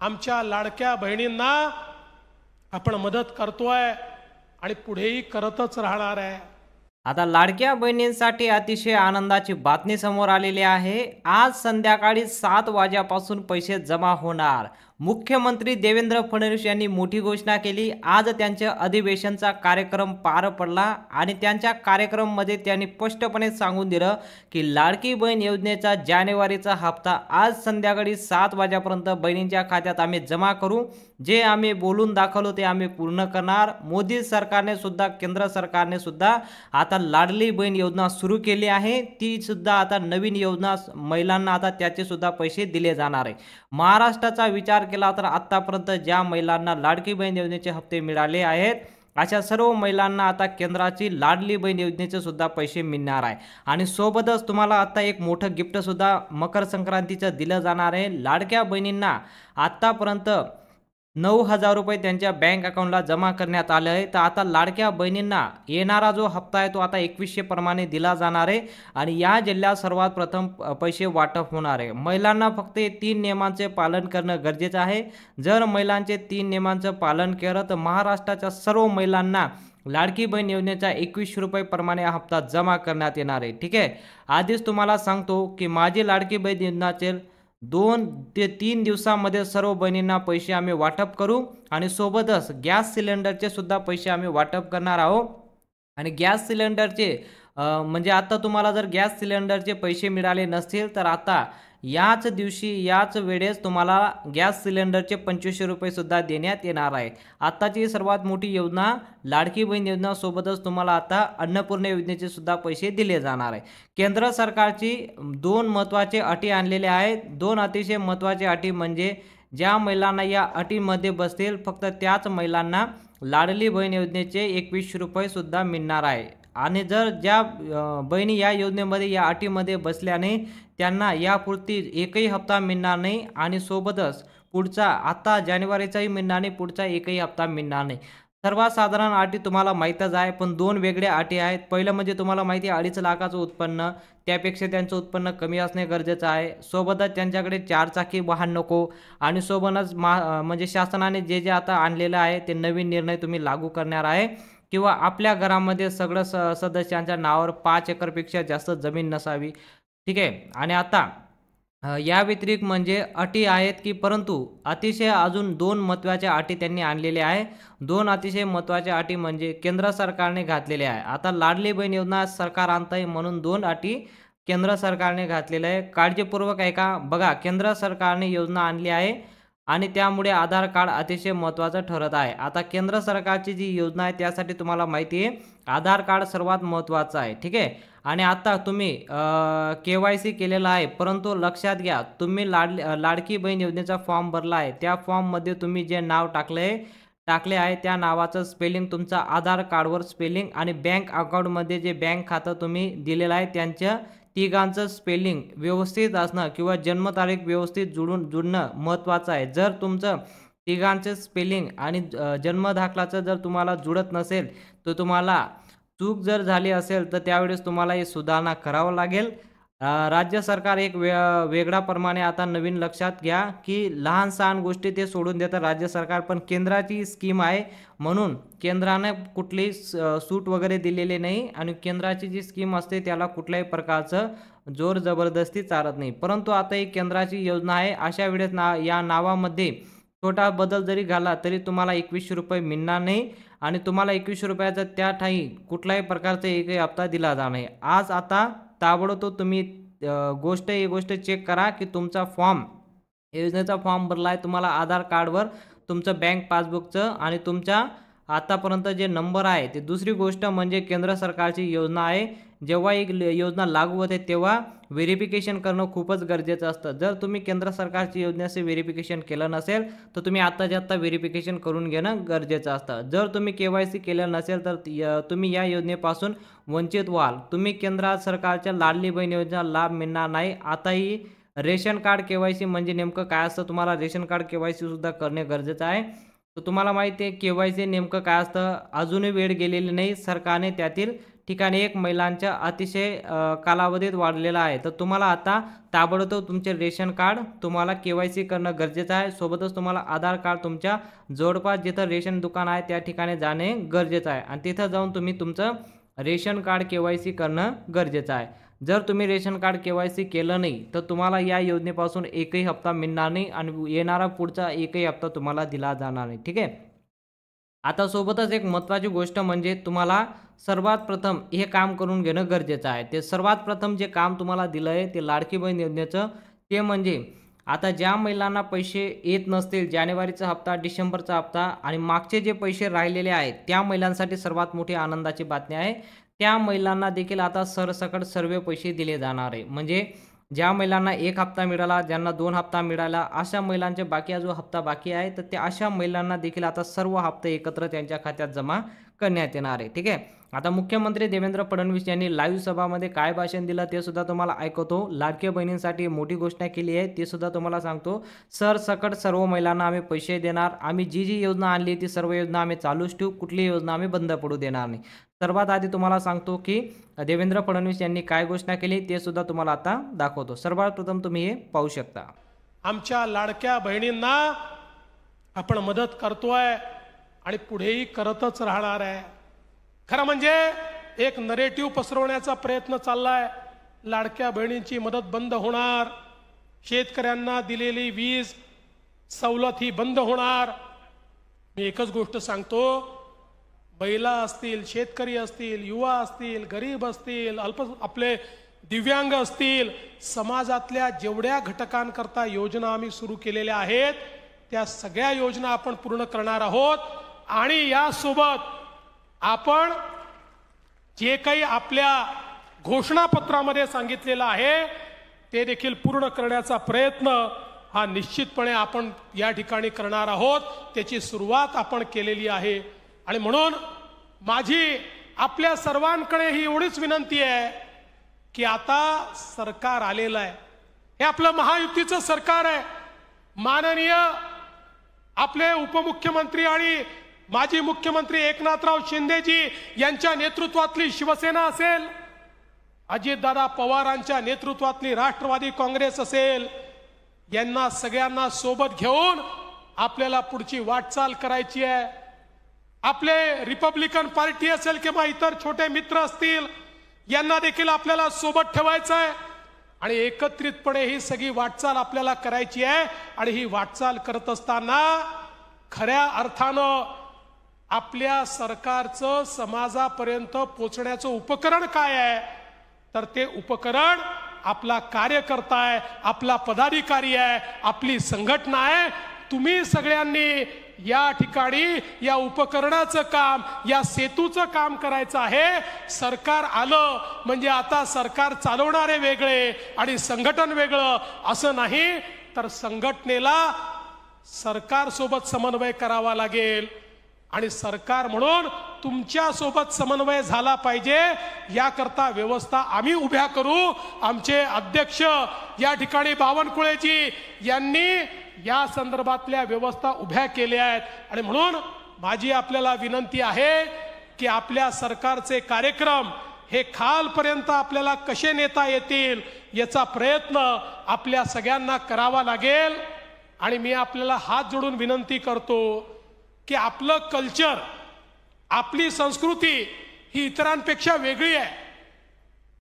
आमच्या लाडक्या बहिणींना आपण मदत करतोय आणि पुढेही करतच राहणार आहे। आता लाडक्या बहिणींसाठी अतिशय आनंदाची बातमी समोर आलेली आहे। आज संध्याकाळी 7 वाजेपासून पैसे जमा होणार। मुख्यमंत्री देवेंद्र फडणवीस यांनी मोठी घोषणा केली। आज त्यांच्या अधिवेशनाचा कार्यक्रम पार पडला आणि त्यांच्या कार्यक्रमामध्ये त्यांनी स्पष्टपणे सांगून दिलं की लाडकी बहीण योजनेचा जानेवारीचा हप्ता आज संध्याकाळी 7 वाजेपर्यंत बहिणींच्या खात्यात आम्ही जमा करू। जे आम्ही बोलून दाखवलो ते आम्ही पूर्ण करणार। मोदी सरकारने सुद्धा केंद्र सरकारने सुद्धा आता लाडली बहीण योजना सुरू केली आहे। ती सुद्धा आता नवीन योजना महिलांना आता त्याचे सुद्धा पैसे दिले जाणार आहे। महाराष्ट्राचा विचार केला तर आतापर्यंत ज्या महिलांना लाडकी बहीण योजनेचे हप्ते मिळाले आहेत अशा सर्व महिलांना आता केंद्राची लाडली बहीण योजनेचे सुद्धा पैसे मिळणार आहे। आणि सोबतच तुम्हाला आता एक मोठं गिफ्ट सुद्धा मकर संक्रांतीचं दिलं जाणार आहे। लाडक्या बहिणींना आतापर्यंत 9,000 रुपये त्यांच्या बँक अकाउंटला जमा करण्यात आले आहे। तर आता लाडक्या बहिणींना येणारा जो हप्ता आहे तो आता 2100 प्रमाणे दिला जाणार आहे आणि या जिल्ह्यात सर्वात प्रथम पैसे वाटप होणार आहे। महिलांना फक्त 3 नियमांचे पालन करणं गरजेचं आहे। जर महिलांचे 3 नियमांचं पालन केलं तर महाराष्ट्राच्या सर्व महिलांना लाडकी बहीण योजनेचा 2100 रुपये प्रमाणे हप्ता जमा करण्यात येणार आहे। ठीक आहे, आधीच तुम्हाला सांगतो की माझी लाडकी बहीण योजनेचे 2 ते 3 दिवसांमध्ये सर्व बहिणींना पैसे आम्ही वाटप करू आणि सोबतच गॅस सिलेंडरचे सुद्धा पैसे आम्ही वाटप करणार आहोत। आणि गॅस सिलेंडरचे म्हणजे आता तुम्हाला जर गॅस सिलेंडरचे पैसे मिळाले नसतील तर आता याच दिवशी याच वेळेस तुम्हाला गॅस सिलेंडरचे 2500 रुपये सुद्धा देण्यात येणार आहे। आताची सर्वात मोठी योजना लाडकी बहीण योजना सोबतच तुम्हाला आता अन्नपूर्णा योजनेचे सुद्धा पैसे दिले जाणार आहे। केंद्र सरकारची 2 महत्त्वाचे अटी आणलेले आहेत। 2 अतिशय महत्त्वाचे अटी म्हणजे ज्या महिलांना या अटीमध्ये बसतील फक्त त्याच महिलांना लाडली बहीण योजनेचे 2100 रुपये सुद्धा मिळणार आहे। आणि जर ज्या बहिणी या योजनेमध्ये या अटीमध्ये बसल्या नाही त्यांना यापुरती एकही हप्ता मिळणार नाही आणि सोबतच पुढचा आता जानेवारीचाही मिळणार नाही, पुढचा एकही हप्ता मिळणार नाही। सर्वसाधारण अटी तुम्हाला माहीतच आहे, पण 2 वेगळ्या अटी आहेत। पहिलं म्हणजे तुम्हाला माहिती आहे 2.5 लाखाचं उत्पन्न, त्यापेक्षा त्यांचं उत्पन्न कमी असणे गरजेचं आहे। सोबतच त्यांच्याकडे 4 चाकी वाहन नको आणि सोबतच म्हणजे शासनाने जे जे आता आणलेलं आहे ते नवीन निर्णय तुम्ही लागू करणार आहे किंवा आपल्या घरामध्ये सगळं सदस्यांच्या नावावर 5 एकरपेक्षा जास्त जमीन नसावी। ठीक आहे, आणि आता या व्यतिरिक्त म्हणजे अटी आहेत की परंतु अतिशय अजून 2 महत्त्वाच्या अटी त्यांनी आणलेल्या आहे। 2 अतिशय महत्त्वाच्या अटी म्हणजे केंद्र सरकारने घातलेले आहे। आता लाडली बहीण योजना सरकार आणत आहे म्हणून 2 अटी केंद्र सरकारने घातलेल्या आहे। काळजीपूर्वक ऐका बघा, केंद्र सरकारने योजना आणली आहे आणि त्यामुळे आधार कार्ड अतिशय महत्त्वाचं ठरत आहे। आता केंद्र सरकारची जी योजना आहे त्यासाठी तुम्हाला माहिती आहे आधार कार्ड सर्वात महत्त्वाचं आहे। ठीक आहे, आणि आता तुम्ही KYC केलेला आहे परंतु लक्षात घ्या तुम्ही लाडकी बहीण योजनेचा फॉर्म भरला आहे त्या फॉर्ममध्ये तुम्ही जे नाव टाकले आहे त्या नावाचं स्पेलिंग तुमचा आधार कार्डवर स्पेलिंग आणि बँक अकाउंटमध्ये जे बँक खातं तुम्ही दिलेलं आहे त्यांच्या तिघांचं स्पेलिंग व्यवस्थित असणं किंवा जन्मतारीख व्यवस्थित जुळणं महत्त्वाचं आहे। जर तुमचं तिघांचं स्पेलिंग आणि जन्मदाखलाचं जर तुम्हाला जुळत नसेल तर तुम्हाला चूक जर झाली असेल तर त्यावेळेस तुम्हाला हे सुधारणा करावं लागेल। राज्य सरकार एक वेगळा प्रमाणे आता नवीन लक्षात घ्या की लहान सहान गोष्टी ते सोडून देतं राज्य सरकार, पण केंद्राची स्कीम आहे म्हणून केंद्राने कुठलीही सूट वगैरे दिलेली नाही आणि केंद्राची जी स्कीम असते त्याला कुठल्याही प्रकारचं जोर जबरदस्ती चालत नाही। परंतु आता ही केंद्राची योजना आहे, अशा वेळेस या नावामध्ये छोटा बदल जरी झाला तरी तुम्हाला 2100 रुपये मिळणार नाही आणि तुम्हाला 2100 रुपयाचा त्या ठाई कुठल्याही प्रकारचा एकही हप्ता दिला जाणार नाही। आज आता ताबडतोब तुम्ही ही गोष्ट चेक करा की तुमचा फॉर्म योजनेचा फॉर्म भरला आहे, तुम्हाला आधार कार्डवर तुमचं बँक पासबुकचं आणि तुमच्या आतापर्यंत जे नंबर आहे ते। दुसरी गोष्ट म्हणजे केंद्र सरकारची योजना आहे, जेव्हा एक योजना लागू होते तेव्हा व्हेरिफिकेशन करणं खूपच गरजेचं असतं। जर तुम्ही केंद्र सरकारची योजनेचे व्हेरिफिकेशन केलं नसेल तर तुम्ही आत्ताच्या आत्ता व्हेरिफिकेशन करून घेणं गरजेचं असतं। जर तुम्ही KYC केलं नसेल तर तुम्ही या योजनेपासून वंचित व्हाल, तुम्ही केंद्र सरकारच्या लाडली बहीण योजना लाभ मिळणार नाही। आता ही रेशन कार्ड KYC म्हणजे नेमकं काय असतं, तुम्हाला रेशन कार्ड KYC सुद्धा करणे गरजेचं आहे। तर तुम्हाला माहिती आहे KYC नेमकं काय असतं, अजूनही वेळ गेलेली नाही, सरकारने त्यातील ठिकाणी एक महिलांच्या अतिशय कालावधीत वाढलेला आहे. तर तुम्हाला आता ताबडतोब तुमचे रेशन कार्ड तुम्हाला KYC करणं गरजेचं आहे. सोबतच तुम्हाला आधार कार्ड तुमच्या जवळपास जिथं रेशन दुकान आहे त्या ठिकाणी जाणे गरजेचं आहे आणि तिथं जाऊन तुम्ही तुमचं रेशन कार्ड KYC करणं गरजेचं आहे. जर तुम्ही रेशन कार्ड KYC केलं नाही तर तुम्हाला या योजनेपासून एकही हप्ता मिळणार नाही आणि येणारा पुढचा एकही हप्ता तुम्हाला दिला जाणार नाही. ठीक आहे. आता सोबतच एक महत्त्वाची गोष्ट म्हणजे तुम्हाला सर्वात प्रथम हे काम करून घेणं गरजेचं आहे. ते सर्वात प्रथम जे काम तुम्हाला दिलं आहे ते लाडकी बहीण योजनेचं, ते म्हणजे आता ज्या महिलांना पैसे येत नसतील, जानेवारीचा हप्ता, डिसेंबरचा हप्ता आणि मागचे जे पैसे राहिलेले आहेत त्या महिलांसाठी सर्वात मोठी आनंदाची बातमी आहे. त्या महिलांना देखील आता सरसकट सर्व पैसे दिले जाणार आहे. म्हणजे ज्या महिलांना एक हप्ता मिळाला, ज्यांना 2 हप्ता मिळाला, अशा महिलांचे बाकी जो हप्ता बाकी आहे तर त्या अशा महिलांना देखील आता सर्व हप्ते एकत्र त्यांच्या खात्यात जमा करण्यात येणार आहे. ठीक आहे. आता मुख्यमंत्री देवेंद्र फडणवीस यांनी लाईव्ह सभामध्ये काय भाषण दिलं ते सुद्धा तुम्हाला ऐकवतो. लाडक्या बहिणींसाठी मोठी घोषणा केली आहे ते सुद्धा तुम्हाला सांगतो. सरसकट सर्व महिलांना आम्ही पैसे देणार. आम्ही जी योजना आणली ती सर्व योजना आम्ही चालूच ठेवू. कुठलीही योजना आम्ही बंद पडू देणार नाही. सर्वात आधी तुम्हाला सांगतो की देवेंद्र फडणवीस यांनी काय घोषणा केली ते सुद्धा तुम्हाला आता दाखवतो. सर्वात प्रथम तुम्ही हे पाहू शकता. आमच्या लाडक्या बहिणींना आपण मदत करतोय आणि पुढेही करतच राहणार आहे. खरं म्हणजे एक नरेटिव्ह पसरवण्याचा प्रयत्न चाललाय. लाडक्या बहिणींची मदत बंद होणार, शेतकऱ्यांना दिलेली वीज सवलत ही बंद होणार. मी एकच गोष्ट सांगतो, महिला असतील, शेतकरी असतील, युवा असतील, गरीब असतील, आपले दिव्यांग असतील, समाजातल्या जेवढ्या घटकांकरता योजना आम्ही सुरू केलेल्या आहेत त्या सगळ्या योजना आपण पूर्ण करणार आहोत. आणि यासोबत आपण जे काही आपल्या घोषणापत्रामध्ये सांगितलेलं आहे ते देखील पूर्ण करण्याचा प्रयत्न हा निश्चितपणे आपण या ठिकाणी करणार आहोत. त्याची सुरुवात आपण केलेली आहे. आणि म्हणून माझी आपल्या सर्वांकडे ही एवढीच विनंती आहे की आता सरकार आलेलं आहे, हे आपलं महायुतीचं सरकार आहे. माननीय आपले उपमुख्यमंत्री आणि माजी मुख्यमंत्री एकनाथराव शिंदेजी यांच्या नेतृत्वातली शिवसेना असेल, अजितदादा पवारांच्या नेतृत्वातली राष्ट्रवादी काँग्रेस असेल, यांना सगळ्यांना सोबत घेऊन आपल्याला पुढची वाटचाल करायची आहे. आपले रिपब्लिकन पार्टी असेल किंवा इतर छोटे मित्र असतील, यांना देखील आपल्याला सोबत ठेवायचं आहे आणि एकत्रितपणे ही सगळी वाटचाल आपल्याला करायची आहे. आणि ही वाटचाल करत असताना खऱ्या अर्थानं आपल्या सरकारचं समाजापर्यंत पोचण्याचं उपकरण काय आहे, तर ते उपकरण आपला कार्यकर्ता आहे, आपला पदाधिकारी आहे, आपली संघटना आहे. तुम्ही सगळ्यांनी या ठिकाणी या उपकरणाचं काम, या सेतूचं काम करायचं आहे. सरकार आलं म्हणजे आता सरकार चालवणारे वेगळे आणि संघटन वेगळं असं नाही, तर संघटनेला सरकार सोबत समन्वय करावा लागेल आणि सरकार म्हणून तुमच्या सोबत समन्वय झाला पाहिजे याकरता व्यवस्था आम्ही उभ्या करू. आमचे अध्यक्ष या ठिकाणी बावनकुळेजी यांनी या संदर्भातल्या व्यवस्था उभ्या केल्या आहेत. आणि म्हणून माझी आपल्याला विनंती आहे की आपल्या सरकारचे कार्यक्रम हे खालपर्यंत आपल्याला कसे नेता येतील याचा प्रयत्न आपल्या सगळ्यांना करावा लागेल. आणि मी आपल्याला हात जोडून विनंती करतो की आपलं कल्चर, आपली संस्कृती ही इतरांपेक्षा वेगळी आहे.